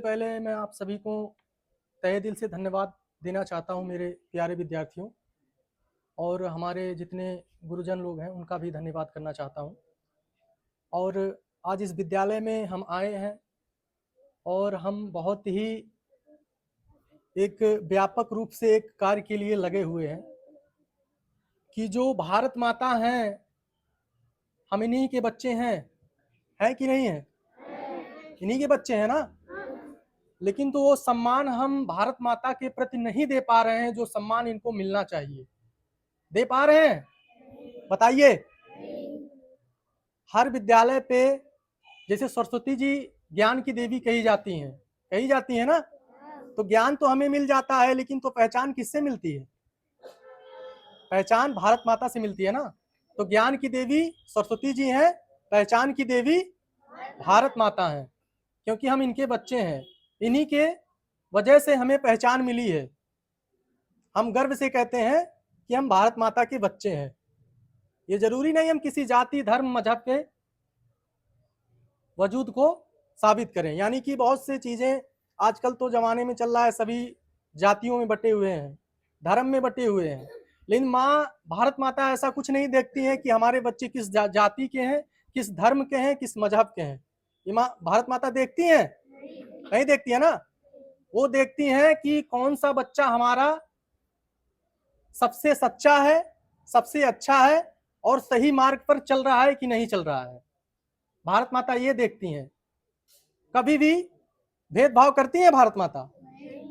पहले मैं आप सभी को तहे दिल से धन्यवाद देना चाहता हूं, मेरे प्यारे विद्यार्थियों, और हमारे जितने गुरुजन लोग हैं उनका भी धन्यवाद करना चाहता हूं। और आज इस विद्यालय में हम आए हैं और हम बहुत ही एक व्यापक रूप से एक कार्य के लिए लगे हुए हैं कि जो भारत माता हैं, हम इन्हीं के बच्चे हैं कि नहीं हैं? इन्हीं के बच्चे हैं ना। लेकिन तो वो सम्मान हम भारत माता के प्रति नहीं दे पा रहे हैं जो सम्मान इनको मिलना चाहिए। दे पा रहे हैं? बताइए। हर विद्यालय पे जैसे सरस्वती जी ज्ञान की देवी कही जाती हैं ना। तो ज्ञान तो हमें मिल जाता है, लेकिन तो पहचान किससे मिलती है? पहचान भारत माता से मिलती है ना। तो ज्ञान की देवी सरस्वती जी हैं, पहचान की देवी भारत माता हैं, क्योंकि हम इनके बच्चे हैं। इन्हीं के वजह से हमें पहचान मिली है। हम गर्व से कहते हैं कि हम भारत माता के बच्चे हैं। ये जरूरी नहीं हम किसी जाति, धर्म, मजहब के वजूद को साबित करें। यानी कि बहुत से चीजें आजकल तो जमाने में चल रहा है, सभी जातियों में बटे हुए हैं, धर्म में बटे हुए हैं। लेकिन माँ भारत माता ऐसा कुछ नहीं देखती है कि हमारे बच्चे किस जाति के हैं, किस धर्म के हैं, किस मजहब के हैं। ये माँ भारत माता देखती हैं? नहीं देखती है ना। वो देखती हैं कि कौन सा बच्चा हमारा सबसे सच्चा है, सबसे अच्छा है और सही मार्ग पर चल रहा है कि नहीं चल रहा है। भारत माता ये देखती हैं। कभी भी भेदभाव करती हैं भारत माता?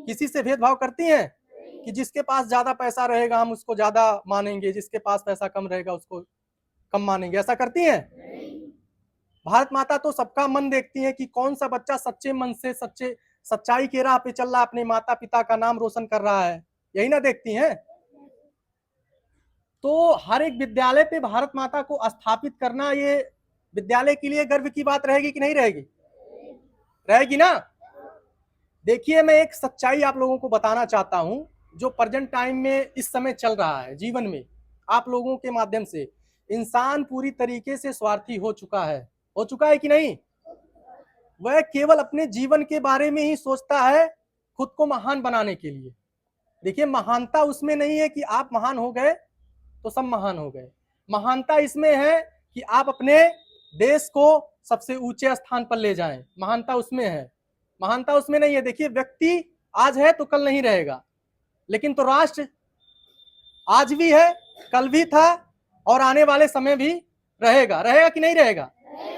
किसी से भेदभाव करती हैं कि जिसके पास ज्यादा पैसा रहेगा हम उसको ज्यादा मानेंगे, जिसके पास पैसा कम रहेगा उसको कम मानेंगे? ऐसा करती हैं? भारत माता तो सबका मन देखती है कि कौन सा बच्चा सच्चे मन से सच्चाई के राह पे चल रहा है, अपने माता पिता का नाम रोशन कर रहा है। यही ना देखती हैं। तो हर एक विद्यालय पे भारत माता को स्थापित करना ये विद्यालय के लिए गर्व की बात रहेगी कि नहीं रहेगी? रहेगी ना। देखिए, मैं एक सच्चाई आप लोगों को बताना चाहता हूं जो प्रेजेंट टाइम में इस समय चल रहा है जीवन में। आप लोगों के माध्यम से इंसान पूरी तरीके से स्वार्थी हो चुका है कि नहीं? वह केवल अपने जीवन के बारे में ही सोचता है, खुद को महान बनाने के लिए। देखिए, महानता उसमें नहीं है कि आप महान हो गए तो सब महान हो गए। महानता इसमें है कि आप अपने देश को सबसे ऊंचे स्थान पर ले जाएं। महानता उसमें है, महानता उसमें नहीं है। देखिए, व्यक्ति आज है तो कल नहीं रहेगा, लेकिन तो राष्ट्र आज भी है, कल भी था और आने वाले समय भी रहेगा। रहेगा कि नहीं रहेगा?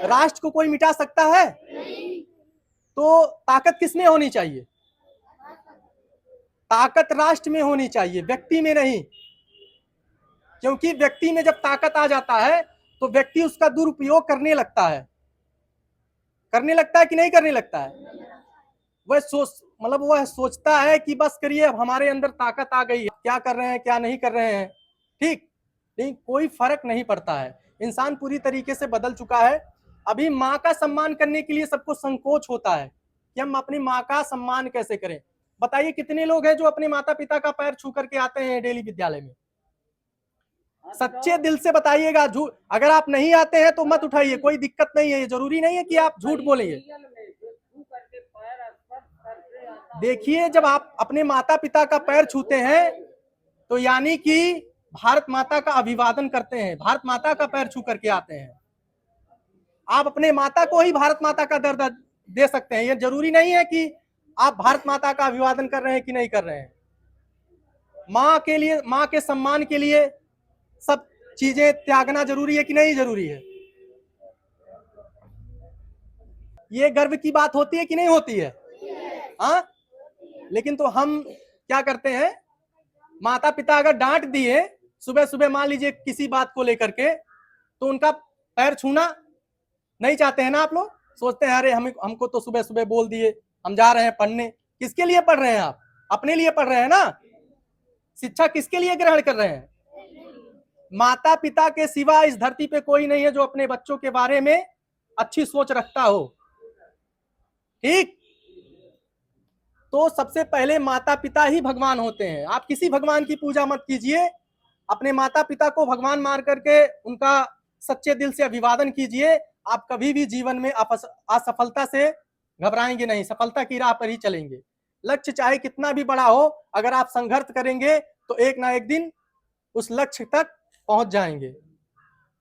राष्ट्र को कोई मिटा सकता है? तो ताकत किसमें होनी चाहिए? ताकत राष्ट्र में होनी चाहिए, व्यक्ति में नहीं। क्योंकि व्यक्ति में जब ताकत आ जाता है तो व्यक्ति उसका दुरुपयोग करने लगता है कि नहीं करने लगता है? वह सोचता है कि बस करिए, अब हमारे अंदर ताकत आ गई है, क्या कर रहे हैं क्या नहीं कर रहे हैं, ठीक नहीं, कोई फर्क नहीं पड़ता है। इंसान पूरी तरीके से बदल चुका है। अभी माँ का सम्मान करने के लिए सबको संकोच होता है कि हम अपनी माँ का सम्मान कैसे करें। बताइए, कितने लोग हैं जो अपने माता पिता का पैर छू करके आते हैं डेली विद्यालय में? सच्चे दिल से बताइएगा। झूठ अगर आप नहीं आते हैं तो मत उठाइए, कोई दिक्कत नहीं है। ये जरूरी नहीं है कि आप झूठ बोलिए। देखिए, जब आप अपने माता पिता का पैर छूते हैं तो यानी कि भारत माता का अभिवादन करते हैं, भारत माता का पैर छू करके आते हैं। आप अपने माता को ही भारत माता का दर्जा दे सकते हैं। ये जरूरी नहीं है कि आप भारत माता का अभिवादन कर रहे हैं कि नहीं कर रहे हैं। माँ के लिए, माँ के सम्मान के लिए सब चीजें त्यागना जरूरी है कि नहीं जरूरी है? ये गर्व की बात होती है कि नहीं होती है? हाँ। लेकिन तो हम क्या करते हैं, माता पिता अगर डांट दिए सुबह सुबह, मान लीजिए किसी बात को लेकर के, तो उनका पैर छूना नहीं चाहते हैं ना। आप लोग सोचते हैं अरे हमको तो सुबह सुबह बोल दिए, हम जा रहे हैं पढ़ने। किसके लिए पढ़ रहे हैं आप? अपने लिए पढ़ रहे हैं ना। शिक्षा किसके लिए ग्रहण कर रहे हैं? माता पिता के सिवा इस धरती पे कोई नहीं है जो अपने बच्चों के बारे में अच्छी सोच रखता हो, ठीक? तो सबसे पहले माता पिता ही भगवान होते हैं। आप किसी भगवान की पूजा मत कीजिए, अपने माता पिता को भगवान मान करके उनका सच्चे दिल से अभिवादन कीजिए। आप कभी भी जीवन में असफलता से घबराएंगे नहीं, सफलता की राह पर ही चलेंगे। लक्ष्य चाहे कितना भी बड़ा हो, अगर आप संघर्ष करेंगे तो एक ना एक दिन उस लक्ष्य तक पहुंच जाएंगे।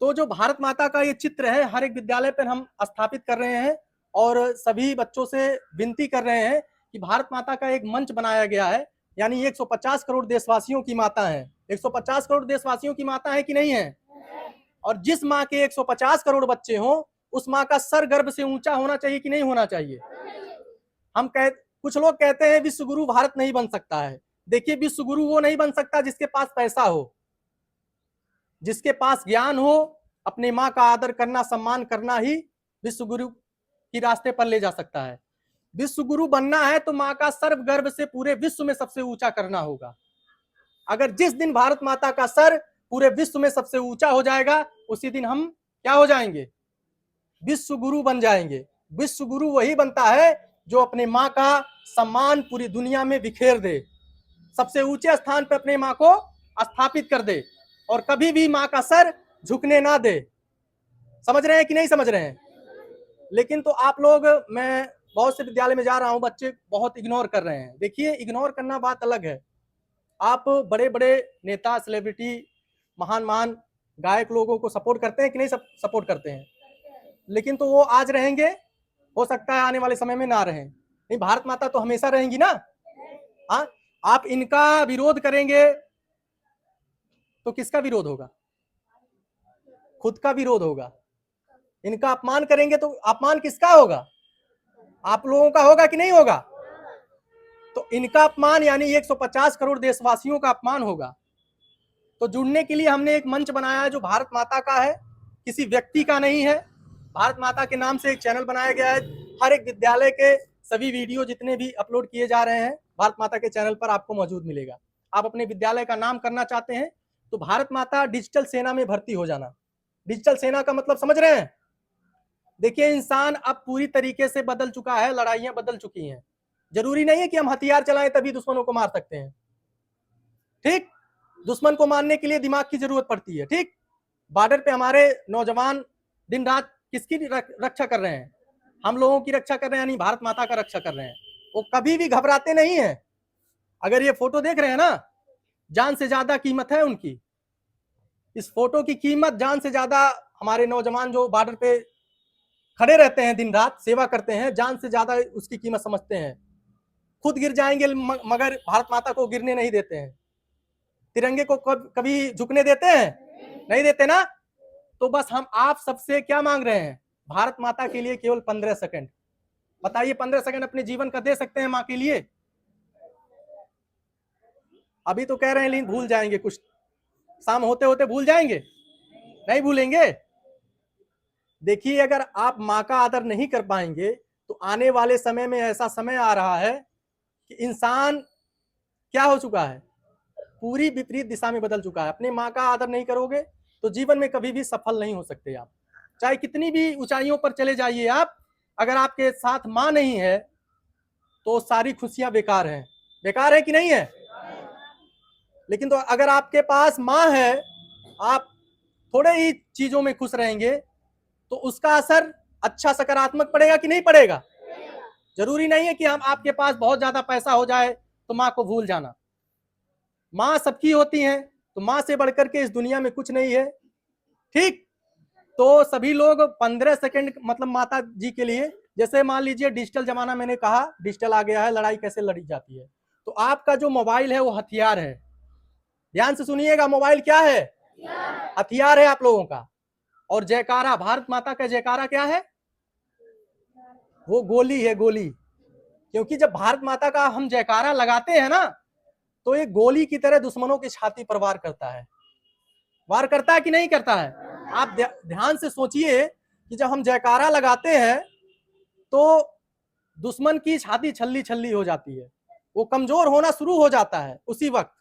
तो जो भारत माता का ये चित्र है, हर एक विद्यालय पर हम स्थापित कर रहे हैं और सभी बच्चों से विनती कर रहे हैं कि भारत माता का एक मंच बनाया गया है, यानी 150 करोड़ देशवासियों की माता है। 150 करोड़ देशवासियों की माता है कि नहीं है? और जिस माँ के 150 करोड़ बच्चे हों, उस माँ का सर गर्भ से ऊंचा होना चाहिए कि नहीं होना चाहिए? कुछ लोग कहते हैं विश्व गुरु भारत नहीं बन सकता है। देखिए, विश्व गुरु वो नहीं बन सकता जिसके पास पैसा हो, जिसके पास ज्ञान हो। अपने माँ का आदर करना, सम्मान करना ही विश्व गुरु की रास्ते पर ले जा सकता है। विश्व गुरु बनना है तो माँ का सर्व गर्भ से पूरे विश्व में सबसे ऊंचा करना होगा। अगर जिस दिन भारत माता का सर पूरे विश्व में सबसे ऊंचा हो जाएगा, उसी दिन हम क्या हो जाएंगे? विश्व गुरु बन जाएंगे। विश्व गुरु वही बनता है जो अपने माँ का सम्मान पूरी दुनिया में बिखेर दे, सबसे ऊंचे स्थान पर अपने माँ को स्थापित कर दे और कभी भी माँ का सर झुकने ना दे। समझ रहे हैं कि नहीं समझ रहे हैं? लेकिन तो आप लोग, मैं बहुत से विद्यालय में जा रहा हूं, बच्चे बहुत इग्नोर कर रहे हैं। देखिए, इग्नोर करना बात अलग है। आप बड़े बड़े नेता, सेलिब्रिटी, महान महान गायक लोगों को सपोर्ट करते हैं कि नहीं सपोर्ट करते हैं? लेकिन तो वो आज रहेंगे, हो सकता है आने वाले समय में ना रहें। नहीं, भारत माता तो हमेशा रहेंगी ना। हाँ, आप इनका विरोध करेंगे तो किसका विरोध होगा? खुद का विरोध होगा। इनका अपमान करेंगे तो अपमान किसका होगा? आप लोगों का होगा कि नहीं होगा? तो इनका अपमान यानी 150 करोड़ देशवासियों का अपमान होगा। तो जुड़ने के लिए हमने एक मंच बनाया है जो भारत माता का है, किसी व्यक्ति का नहीं है। भारत माता के नाम से एक चैनल बनाया गया है। हर एक विद्यालय के सभी वीडियो जितने भी अपलोड किए जा रहे हैं, भारत माता के चैनल पर आपको मौजूद मिलेगा। आप अपने विद्यालय का नाम करना चाहते हैं तो भारत माता डिजिटल सेना में भर्ती हो जाना। डिजिटल सेना का मतलब समझ रहे हैं? देखिए, इंसान अब पूरी तरीके से बदल चुका है, लड़ाइयां बदल चुकी हैं। जरूरी नहीं है कि हम हथियार चलाएं तभी दुश्मनों को मार सकते हैं। ठीक, दुश्मन को मारने के लिए दिमाग की जरूरत पड़ती है। ठीक, बॉर्डर पे हमारे नौजवान दिन रात किसकी रक्षा कर रहे हैं? हम लोगों की रक्षा कर रहे हैं, यानी भारत माता का रक्षा कर रहे हैं। वो कभी भी घबराते नहीं है। अगर ये फोटो देख रहे हैं ना, जान से ज्यादा कीमत है उनकी। इस फोटो की कीमत जान से ज्यादा हमारे नौजवान जो बॉर्डर पे खड़े रहते हैं, दिन रात सेवा करते हैं, जान से ज्यादा उसकी कीमत समझते हैं। खुद गिर जाएंगे मगर भारत माता को गिरने नहीं देते हैं। तिरंगे को कभी झुकने देते हैं? नहीं देते ना। तो बस हम आप सबसे क्या मांग रहे हैं? भारत माता के लिए केवल 15 सेकंड। बताइए, 15 सेकंड अपने जीवन का दे सकते हैं माँ के लिए? अभी तो कह रहे हैं लेकिन भूल जाएंगे, कुछ शाम होते होते भूल जाएंगे। नहीं भूलेंगे। देखिए, अगर आप माँ का आदर नहीं कर पाएंगे तो आने वाले समय में ऐसा समय आ रहा है कि इंसान क्या हो चुका है? पूरी विपरीत दिशा में बदल चुका है। अपने माँ का आदर नहीं करोगे तो जीवन में कभी भी सफल नहीं हो सकते आप। चाहे कितनी भी ऊंचाइयों पर चले जाइए आप, अगर आपके साथ माँ नहीं है तो सारी खुशियां बेकार हैं। बेकार है कि नहीं है? लेकिन तो अगर आपके पास माँ है, आप थोड़े ही चीजों में खुश रहेंगे तो उसका असर अच्छा सकारात्मक पड़ेगा कि नहीं पड़ेगा? जरूरी नहीं है कि हम आपके पास बहुत ज्यादा पैसा हो जाए तो माँ को भूल जाना। माँ सबकी होती हैं, तो माँ से बढ़कर के इस दुनिया में कुछ नहीं है। ठीक, तो सभी लोग 15 सेकंड मतलब माता जी के लिए, जैसे मान लीजिए डिजिटल जमाना, मैंने कहा डिजिटल आ गया है, लड़ाई कैसे लड़ी जाती है। तो आपका जो मोबाइल है वो हथियार है। ध्यान से सुनिएगा, मोबाइल क्या है? हथियार है आप लोगों का। और जयकारा, भारत माता का जयकारा क्या है? वो गोली है, गोली। क्योंकि जब भारत माता का हम जयकारा लगाते हैं ना, तो एक गोली की तरह दुश्मनों की छाती पर वार करता है। वार करता है कि नहीं करता है? आप ध्यान से सोचिए कि जब हम जयकारा लगाते हैं तो दुश्मन की छाती छल्ली छल्ली हो जाती है, वो कमजोर होना शुरू हो जाता है उसी वक्त।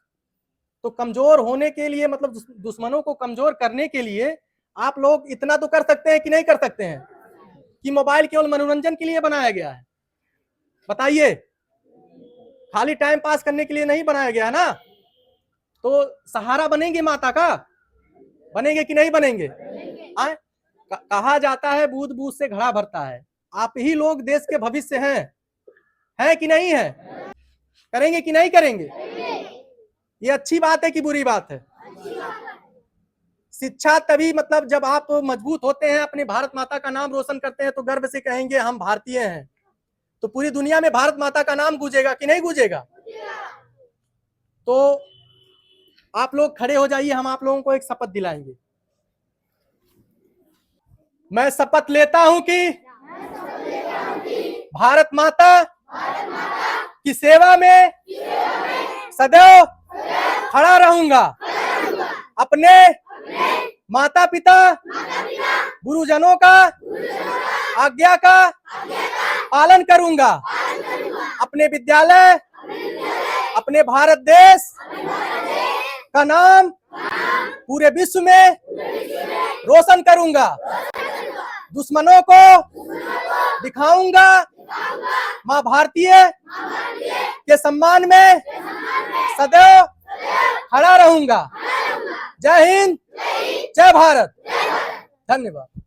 तो कमजोर होने के लिए, मतलब दुश्मनों को कमजोर करने के लिए आप लोग इतना तो कर सकते हैं कि नहीं कर सकते हैं? कि मोबाइल केवल मनोरंजन के लिए बनाया गया है? बताइए, खाली टाइम पास करने के लिए नहीं बनाया गया है ना। तो सहारा बनेंगे माता का? बनेंगे कि नहीं बनेंगे? कहा जाता है बूंद बूंद से घड़ा भरता है। आप ही लोग देश के भविष्य हैं कि नहीं है? करेंगे कि नहीं करेंगे? ये अच्छी बात है कि बुरी बात है? शिक्षा तभी मतलब जब आप मजबूत होते हैं, अपने भारत माता का नाम रोशन करते हैं, तो गर्व से कहेंगे हम भारतीय हैं, तो पूरी दुनिया में भारत माता का नाम गूंजेगा कि नहीं गूंजेगा? तो आप लोग खड़े हो जाइए, हम आप लोगों को एक शपथ दिलाएंगे। मैं शपथ लेता हूं कि भारत माता की सेवा में सदैव खड़ा रहूंगा, अपने माता पिता गुरुजनों का आज्ञा का पालन करूंगा, अपने विद्यालय अपने भारत देश का नाम पूरे विश्व में रोशन करूंगा, दुश्मनों को दिखाऊंगा मां भारतीय के सम्मान में सदैव खड़ा रहूंगा। जय हिंद, जय भारत। धन्यवाद।